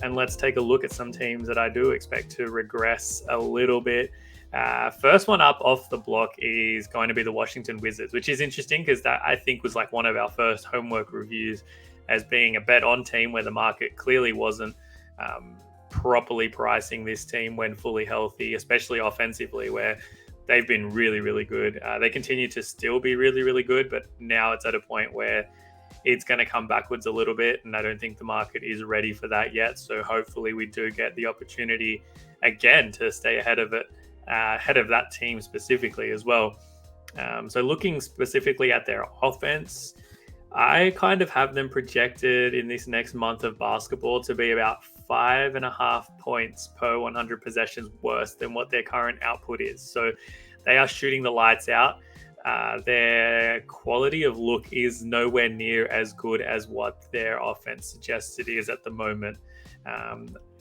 and let's take a look at some teams that I do expect to regress a little bit. First one up off the block is going to be the Washington Wizards, which is interesting because that I think was like one of our first homework reviews as being a bet on team where the market clearly wasn't properly pricing this team when fully healthy, especially offensively, where they've been really, really good. They continue to still be really, really good, but now it's at a point where it's going to come backwards a little bit, and I don't think the market is ready for that yet. So hopefully we do get the opportunity again to stay ahead of it, ahead of that team specifically as well. So looking specifically at their offense, I kind of have them projected in this next month of basketball to be about 5.5 points per 100 possessions worse than what their current output is. So they are shooting the lights out. Their quality of look is nowhere near as good as what their offense suggests it is at the moment,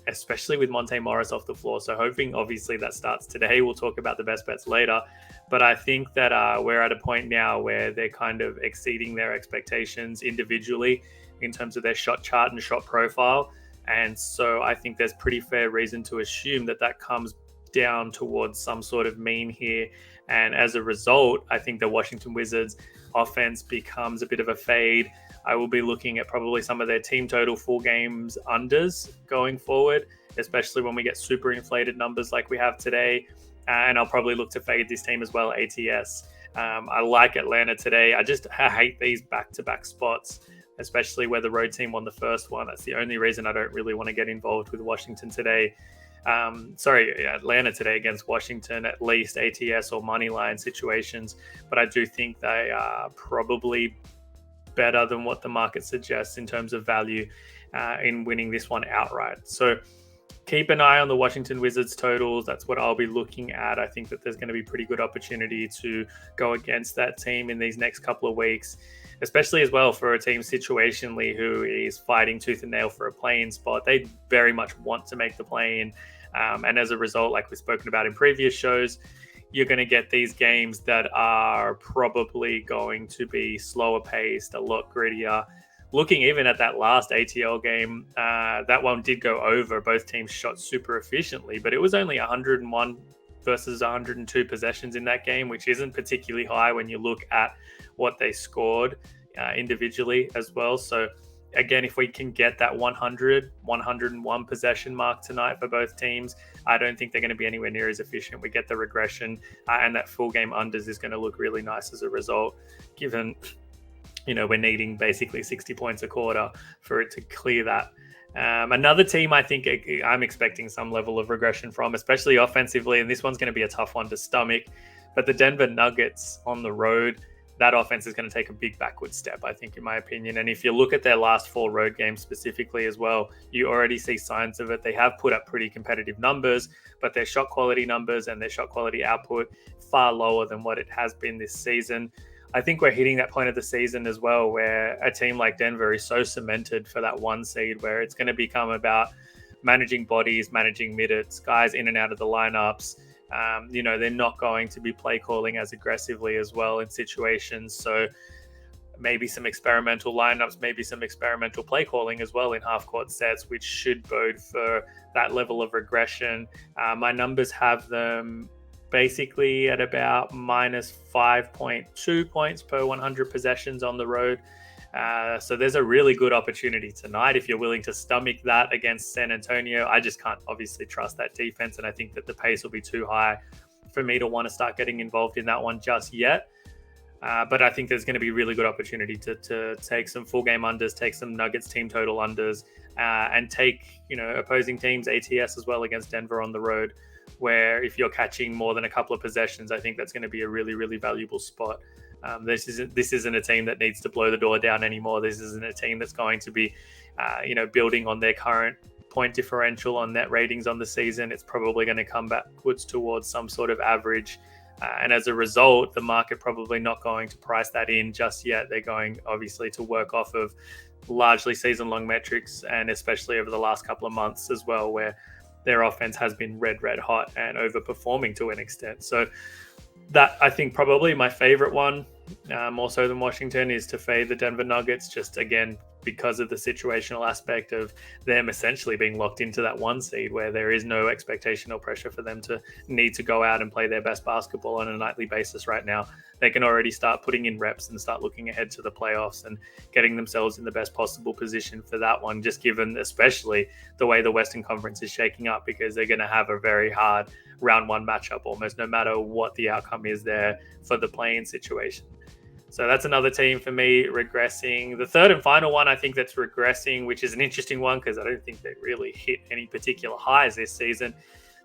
especially with Monte Morris off the floor. So hoping, obviously, that starts today. We'll talk about the best bets later. But I think that we're at a point now where they're kind of exceeding their expectations individually in terms of their shot chart and shot profile. And so I think there's pretty fair reason to assume that that comes down towards some sort of mean here. And as a result, I think the Washington Wizards offense becomes a bit of a fade. I will be looking at probably some of their team total full games unders going forward, especially when we get super inflated numbers like we have today. And I'll probably look to fade this team as well, ATS. I like Atlanta today. I hate these back-to-back spots, especially where the road team won the first one. That's the only reason I don't really want to get involved with Washington today. Atlanta today against Washington, at least ATS or money line situations. But I do think they are probably better than what the market suggests in terms of value in winning this one outright. So keep an eye on the Washington Wizards totals. That's what I'll be looking at. I think that there's going to be pretty good opportunity to go against that team in these next couple of weeks, especially as well for a team situationally who is fighting tooth and nail for a play-in spot. They very much want to make the play-in. And as a result, like we've spoken about in previous shows, you're going to get these games that are probably going to be slower paced, a lot grittier. Looking even at that last ATL game, that one did go over. Both teams shot super efficiently, but it was only 101 versus 102 possessions in that game, which isn't particularly high when you look at what they scored individually as well. So again, if we can get that 101 possession mark tonight for both teams, I don't think they're going to be anywhere near as efficient. We get the regression, and that full game unders is going to look really nice as a result, given we're needing basically 60 points a quarter for it to clear that. Another team I think I'm expecting some level of regression from, especially offensively, and this one's going to be a tough one to stomach, but the Denver Nuggets on the road, that offense is going to take a big backward step, I think, in my opinion. And if you look at their last 4 road games specifically as well, you already see signs of it. They have put up pretty competitive numbers, but their shot quality numbers and their shot quality output far lower than what it has been this season. I think we're hitting that point of the season as well where a team like Denver is so cemented for that 1 seed where it's going to become about managing bodies, managing minutes, guys in and out of the lineups. They're not going to be play calling as aggressively as well in situations. So maybe some experimental lineups, maybe some experimental play calling as well in half court sets, which should bode for that level of regression. My numbers have them basically at about minus 5.2 points per 100 possessions on the road. So there's a really good opportunity tonight if you're willing to stomach that against San Antonio. I just can't obviously trust that defense, and I think that the pace will be too high for me to want to start getting involved in that one just yet. But I think there's going to be really good opportunity to take some full game unders, take some Nuggets team total unders, and take opposing teams ATS as well against Denver on the road, where if you're catching more than a couple of possessions, I think that's going to be a really, really valuable spot. This isn't a team that needs to blow the door down anymore. This isn't a team that's going to be, building on their current point differential on net ratings on the season. It's probably going to come backwards towards some sort of average. And as a result, the market probably not going to price that in just yet. They're going, obviously, to work off of largely season-long metrics, and especially over the last couple of months as well, where their offense has been red hot and overperforming to an extent. So that, I think, probably my favorite one, more so than Washington, is to fade the Denver Nuggets. Just, again, because of the situational aspect of them essentially being locked into that 1 seed where there is no expectation or pressure for them to need to go out and play their best basketball on a nightly basis right now. They can already start putting in reps and start looking ahead to the playoffs and getting themselves in the best possible position for that one, just given especially the way the Western Conference is shaking up, because they're going to have a very hard round 1 matchup almost no matter what the outcome is there for the play-in situation. So that's another team for me regressing. The third and final one I think that's regressing, which is an interesting one because I don't think they really hit any particular highs this season.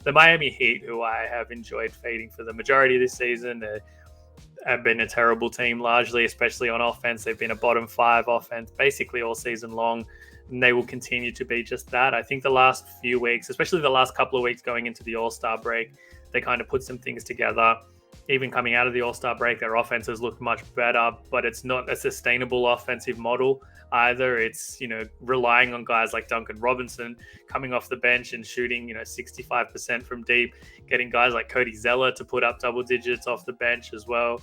The Miami Heat, who I have enjoyed fading for the majority of this season. They have been a terrible team largely, especially on offense. They've been a bottom 5 offense basically all season long, and they will continue to be just that. I think the last few weeks, especially the last couple of weeks going into the All-Star break, they kind of put some things together. Even coming out of the All-Star break, their offenses look much better, but it's not a sustainable offensive model either. It's, relying on guys like Duncan Robinson coming off the bench and shooting, 65% from deep, getting guys like Cody Zeller to put up double digits off the bench as well.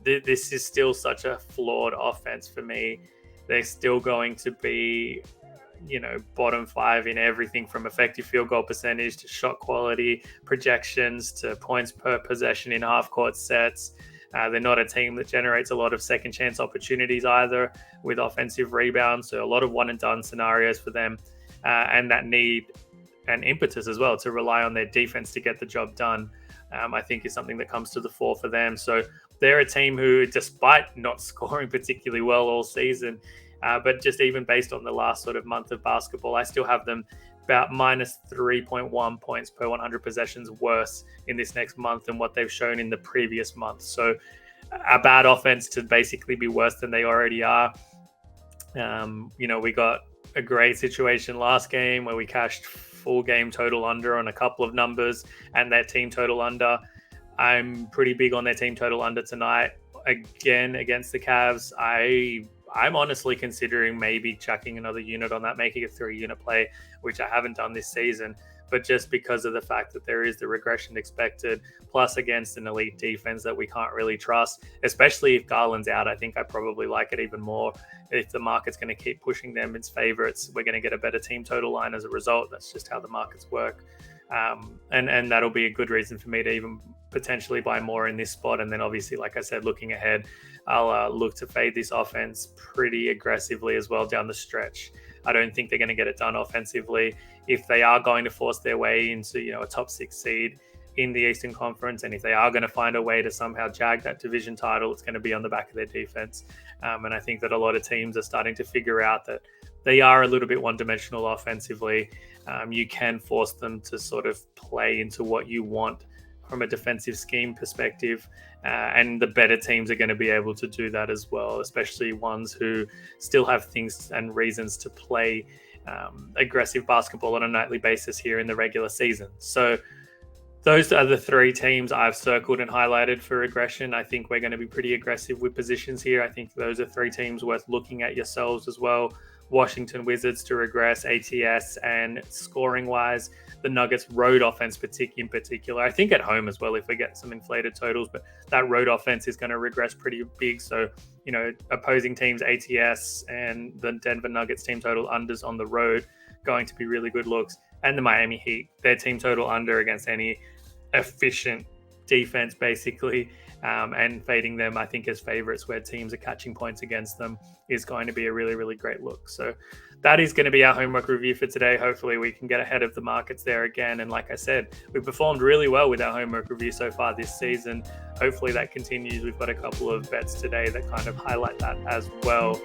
This is still such a flawed offense for me. They're still going to be, bottom 5 in everything from effective field goal percentage to shot quality, projections to points per possession in half-court sets. They're not a team that generates a lot of second chance opportunities either with offensive rebounds. So a lot of one and done scenarios for them, and that need and impetus as well to rely on their defense to get the job done, I think is something that comes to the fore for them. So they're a team who, despite not scoring particularly well all season, but just even based on the last sort of month of basketball, I still have them about minus 3.1 points per 100 possessions worse in this next month than what they've shown in the previous month. So a bad offense to basically be worse than they already are. We got a great situation last game where we cashed full game total under on a couple of numbers and their team total under. I'm pretty big on their team total under tonight. Again, against the Cavs, I'm honestly considering maybe chucking another unit on that, making a 3-unit play, which I haven't done this season. But just because of the fact that there is the regression expected, plus against an elite defense that we can't really trust, especially if Garland's out, I think I probably like it even more. If the market's going to keep pushing them its favorites, we're going to get a better team total line as a result. That's just how the markets work. And that'll be a good reason for me to even potentially buy more in this spot. And then obviously, like I said, looking ahead, I'll look to fade this offense pretty aggressively as well down the stretch. I don't think they're going to get it done offensively. If they are going to force their way into, a top 6 seed in the Eastern Conference, and if they are going to find a way to somehow jag that division title, it's going to be on the back of their defense. And I think that a lot of teams are starting to figure out that they are a little bit one-dimensional offensively. You can force them to sort of play into what you want from a defensive scheme perspective. And the better teams are going to be able to do that as well, especially ones who still have things and reasons to play aggressive basketball on a nightly basis here in the regular season. So those are the 3 teams I've circled and highlighted for regression. I think we're going to be pretty aggressive with positions here. I think those are 3 teams worth looking at yourselves as well. Washington Wizards to regress, ATS, and scoring-wise, the Nuggets road offense in particular. I think at home as well if we get some inflated totals, but that road offense is going to regress pretty big. So, opposing teams, ATS and the Denver Nuggets team total unders on the road, going to be really good looks. And the Miami Heat, their team total under against any efficient defense, basically, and fading them, I think, as favorites where teams are catching points against them is going to be a really, really great look. So that is going to be our homework review for today. Hopefully we can get ahead of the markets there again. And like I said, we performed really well with our homework review so far this season. Hopefully that continues. We've got a couple of bets today that kind of highlight that as well.